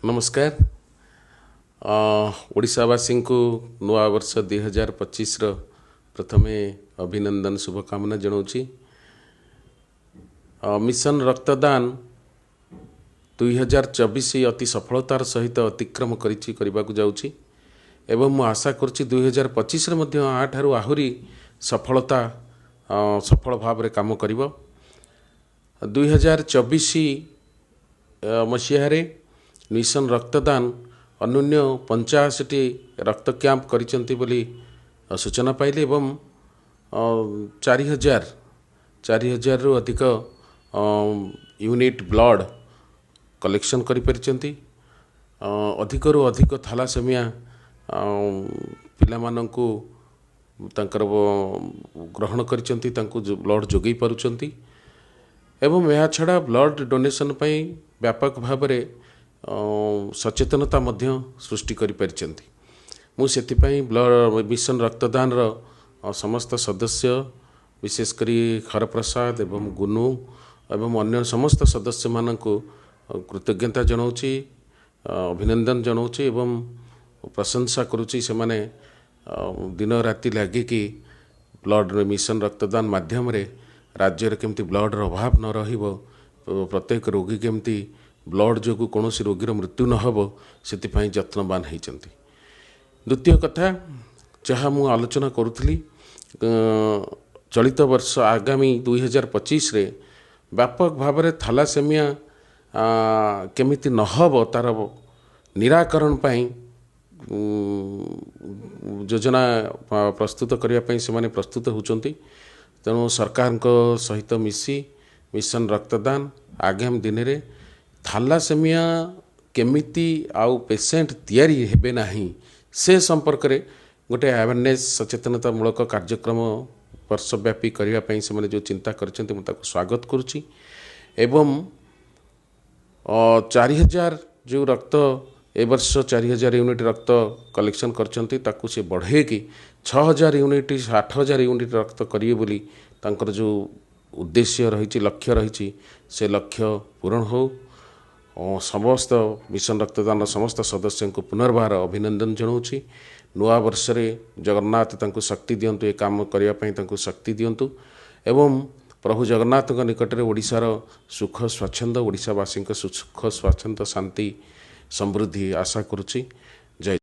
नमस्कार। ओडिशावासी को नवा वर्ष 2025 प्रथमे अभिनंदन शुभकामना जनाऊँगी। मिशन रक्तदान 2024 अति सफलतार सहित अतिक्रम करने एवं मु आशा करुच्ची 2025 आठारू आहुरी सफल भाव रे काम करिवो। 2024 मसीह मिशन रक्तदान अन्यून्य 85 रक्त कैंप करिसेंती बोली सूचना पाइले एवं 4000 रु अधिक यूनिट ब्लड कलेक्शन करि परिचंती। अधिक रु अधिक थैलासेमिया पिला माननकु तांकर ग्रहण करिचंती, तांकु ब्लड जोगई पारुचंती एवं यह छड़ा ब्लड डोनेशन पई व्यापक भाव में सचेतनता मध्य सृष्टि करि परिचंती। मु सेतिपई ब्लड मिशन रक्तदान समस्त सदस्य विशेषकर खरप्रसाद एवं गुनु एवं अन्य समस्त सदस्य मानक कृतज्ञता जनाऊँची, अभिनंदन जनाऊँची एवं प्रशंसा करुच्ची। से माने दिन राति लगिकी ब्लड मिशन रक्तदान माध्यम रे राज्य रे केमती ब्लड अभाव न रहिबो, प्रत्येक रोगी केमती ब्लड जो कौन रोगीर मृत्यु न हो से यत्नवान होती। द्वितीय कथा जहाँ मु आलोचना करुली, चलित वर्ष आगामी 2025 रे व्यापक भाव में थैलासेमिया केमिति न हो तार निराकरण पाई योजना प्रस्तुत करने से प्रस्तुत होती। तेणु सरकार सहित मिसी मिशन रक्तदान आगामी दिन में थैलासेमिया केमिति आउ पेसेंट तैयारी हेबे नाही से संपर्क रे गोटे अवेयरनेस सचेतनतामूलक कार्यक्रम वर्षव्यापी करने से जो चिंता करछन्ते मुझे स्वागत करुच्ची। एवं 4000 जो रक्त ए वर्ष 4000 यूनिट रक्त कलेक्शन करछन्ते ताकू से बढ़े कि 6000 यूनिट 8000 यूनिट रक्त करिए बोली तांकर जो उद्देश्य रही लक्ष्य रही से लक्ष्य पूरण हो। समस्त मिशन रक्तदान समस्त सदस्य को पुनर्बार अभिनंदन जनाऊँगी। नुआ वर्ष रे जगन्नाथ तांको शक्ति दियंतु, ये काम करने शक्ति दियंतु एवं प्रभु जगन्नाथ निकट में ओडिशार सुख स्वच्छंद, ओडिशावासी सुख स्वच्छंद शांति समृद्धि आशा करुच्ची।